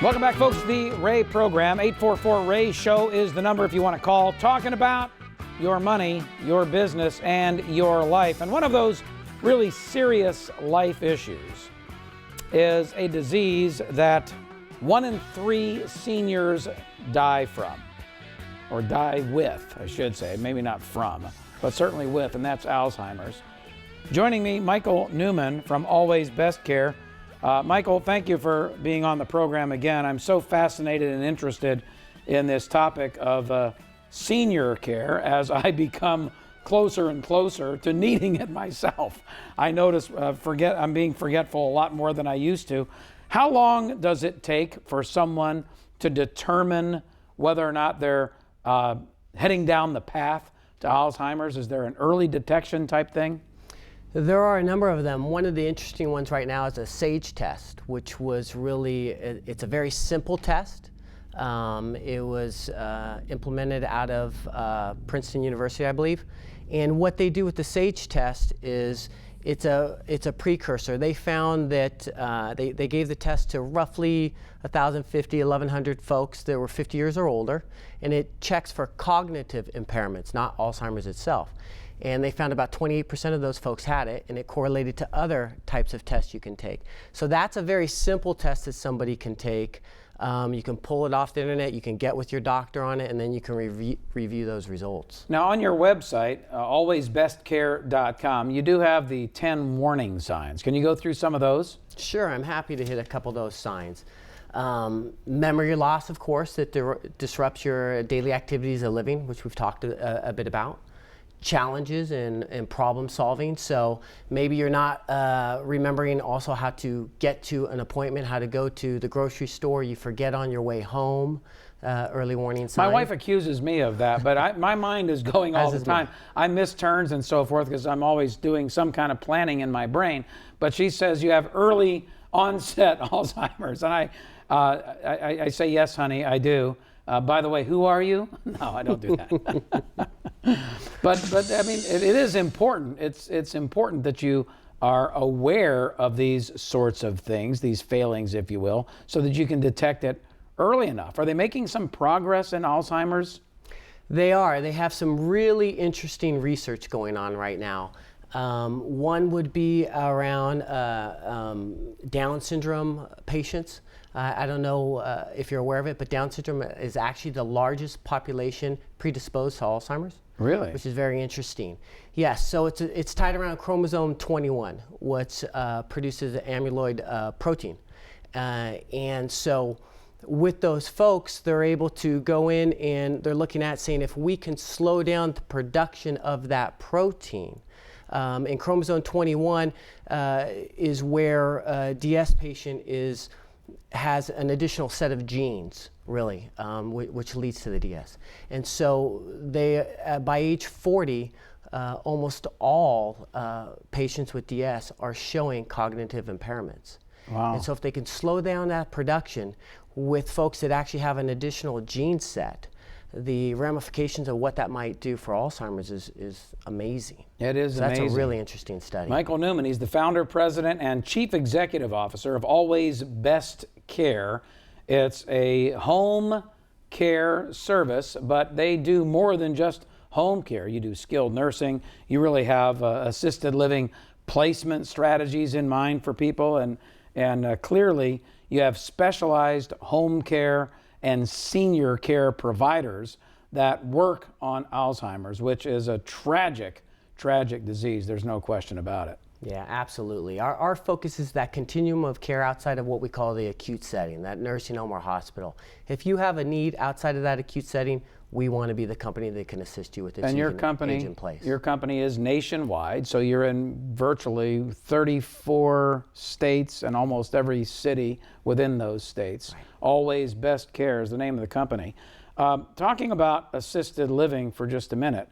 Welcome back, folks, to the Ray program. 844-RAY show is the number if you want to call, talking about your money, your business, and your life. And one of those really serious life issues is a disease that 1 in 3 seniors die from, or die with, I should say, maybe not from, but certainly with, and that's Alzheimer's. Joining me, Michael Newman from Always Best Care. Michael, thank you for being on the program again. I'm so fascinated and interested in this topic of senior care as I become closer and closer to needing it myself. I notice I'm being forgetful a lot more than I used to. How long does it take for someone to determine whether or not they're heading down the path to Alzheimer's? Is there an early detection type thing? There are a number of them. One of the interesting ones right now is a SAGE test, which was really, it's a very simple test. It was implemented out of Princeton University, I believe. And what they do with the SAGE test is it's a precursor. They found that they gave the test to roughly 1,050, 1,100 folks that were 50 years or older, and it checks for cognitive impairments, not Alzheimer's itself. And they found about 28% of those folks had it, and it correlated to other types of tests you can take. So that's a very simple test that somebody can take. You can pull it off the internet, you can get with your doctor on it, and then you can review those results. Now on your website, alwaysbestcare.com, you do have the 10 warning signs. Can you go through some of those? Sure, I'm happy to hit a couple of those signs. Memory loss, of course, that disrupts your daily activities of living, which we've talked a bit about. Challenges and problem solving. So maybe you're not remembering also how to get to an appointment, how to go to the grocery store. You forget on your way home. Early warning sign. My wife accuses me of that, but my mind is going all the time. I miss turns and so forth because I'm always doing some kind of planning in my brain. But she says you have early onset Alzheimer's, and I say, yes, honey, I do. By the way, who are you? No, I don't do that. But I mean, it is important. It's important that you are aware of these sorts of things, these failings, if you will, so that you can detect it early enough. Are they making some progress in Alzheimer's? They are. They have some really interesting research going on right now. One would be around Down syndrome patients. I don't know if you're aware of it, but Down syndrome is actually the largest population predisposed to Alzheimer's. Really? Which is very interesting. Yes, so it's tied around chromosome 21, which produces the amyloid protein. And so with those folks, they're able to go in and they're looking at saying if we can slow down the production of that protein. And chromosome 21 is where a DS patient has an additional set of genes, really, which leads to the DS. And so they, by age 40, almost all patients with DS are showing cognitive impairments. Wow. And so if they can slow down that production with folks that actually have an additional gene set, the ramifications of what that might do for Alzheimer's is amazing. It is so amazing. That's a really interesting study. Michael Newman, he's the founder, president, and chief executive officer of Always Best Care. It's a home care service, but they do more than just home care. You do skilled nursing. You really have assisted living placement strategies in mind for people, and clearly you have specialized home care and senior care providers that work on Alzheimer's, which is a tragic disease. There's no question about it. Yeah, absolutely. Our focus is that continuum of care outside of what we call the acute setting, that nursing home or hospital. If you have a need outside of that acute setting, we want to be the company that can assist you with this. And your company is nationwide, so you're in virtually 34 states and almost every city within those states. Right. Always Best Care is the name of the company. Talking about assisted living for just a minute,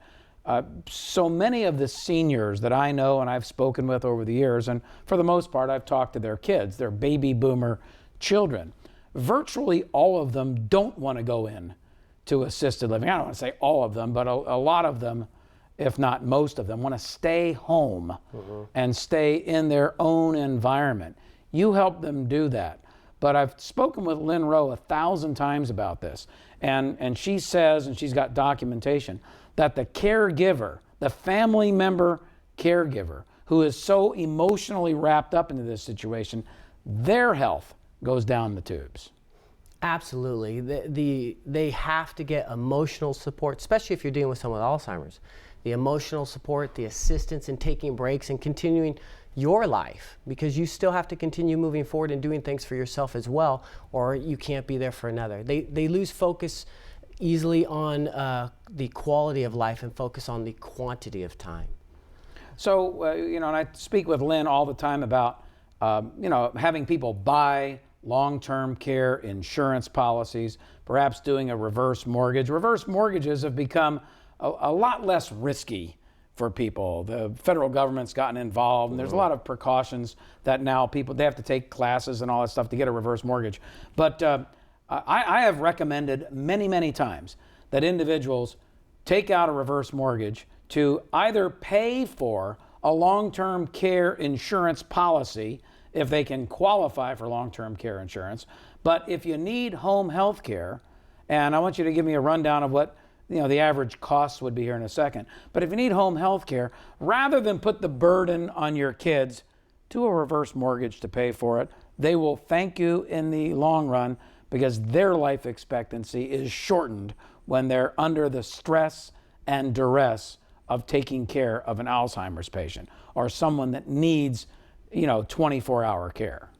so many of the seniors that I know and I've spoken with over the years, and for the most part I've talked to their kids, their baby boomer children, virtually all of them don't want to go in to assisted living. I don't want to say all of them, but a lot of them, if not most of them, want to stay home and stay in their own environment. You help them do that. But I've spoken with Lynn Rowe 1,000 times about this. And she says, and she's got documentation, that the caregiver, the family member caregiver, who is so emotionally wrapped up into this situation, their health goes down the tubes. Absolutely. They have to get emotional support, especially if you're dealing with someone with Alzheimer's. The emotional support, the assistance in taking breaks and continuing your life, because you still have to continue moving forward and doing things for yourself as well, or you can't be there for another. They lose focus easily on the quality of life and focus on the quantity of time. So, and I speak with Lynn all the time about, having people buy long-term care insurance policies, perhaps doing a reverse mortgage. Reverse mortgages have become a lot less risky for people. The federal government's gotten involved, and there's a lot of precautions that now they have to take classes and all that stuff to get a reverse mortgage. But I have recommended many, many times that individuals take out a reverse mortgage to either pay for a long-term care insurance policy if they can qualify for long-term care insurance. But if you need home health care, and I want you to give me a rundown of what the average costs would be here in a second. But if you need home health care, rather than put the burden on your kids, do a reverse mortgage to pay for it. They will thank you in the long run, because their life expectancy is shortened when they're under the stress and duress of taking care of an Alzheimer's patient or someone that needs 24-hour care.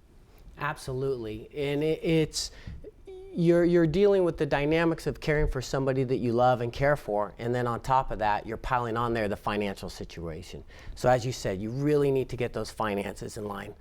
Absolutely. And you're dealing with the dynamics of caring for somebody that you love and care for, and then on top of that, you're piling on there the financial situation. So as you said, you really need to get those finances in line.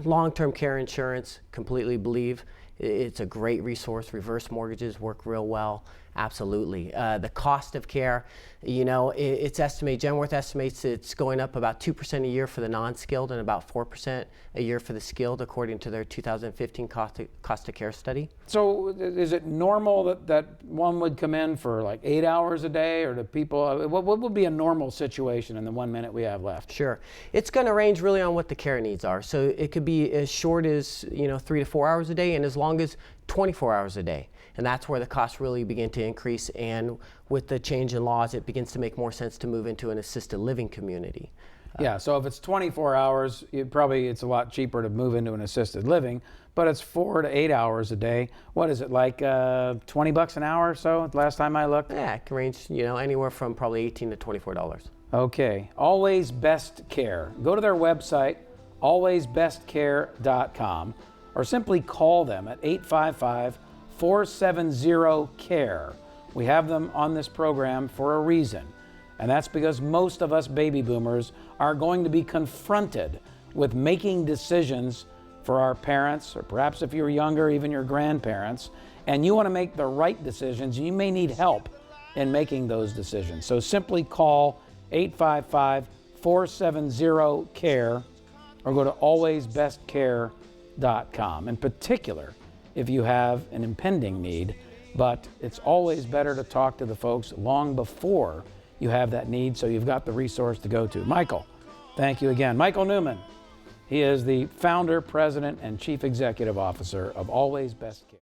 Long-term care insurance, completely believe it's a great resource. Reverse mortgages work real well. Absolutely. The cost of care, it's estimated, Genworth estimates it's going up about 2% a year for the non-skilled and about 4% a year for the skilled, according to their 2015 cost of care study. So is it normal that one would come in for like 8 hours a day, or do people, what would be a normal situation in the 1 minute we have left? Sure. It's going to range really on what the care needs are. So it could be as short as 3 to 4 hours a day, and as long as 24 hours a day. And that's where the costs really begin to increase. And with the change in laws, it begins to make more sense to move into an assisted living community. Yeah, so if it's 24 hours, it's a lot cheaper to move into an assisted living, but it's 4 to 8 hours a day. What is it, like $20 an hour or so, last time I looked? Yeah, it can range anywhere from probably $18 to $24. Okay, Always Best Care. Go to their website, alwaysbestcare.com, or simply call them at 855-470-CARE. We have them on this program for a reason, and that's because most of us baby boomers are going to be confronted with making decisions for our parents, or perhaps if you're younger, even your grandparents, and you want to make the right decisions. You may need help in making those decisions. So simply call 855-470-CARE or go to alwaysbestcare.com. In particular, if you have an impending need, but it's always better to talk to the folks long before you have that need, so you've got the resource to go to. Michael, thank you again. Michael Newman, he is the founder, president, and chief executive officer of Always Best Care.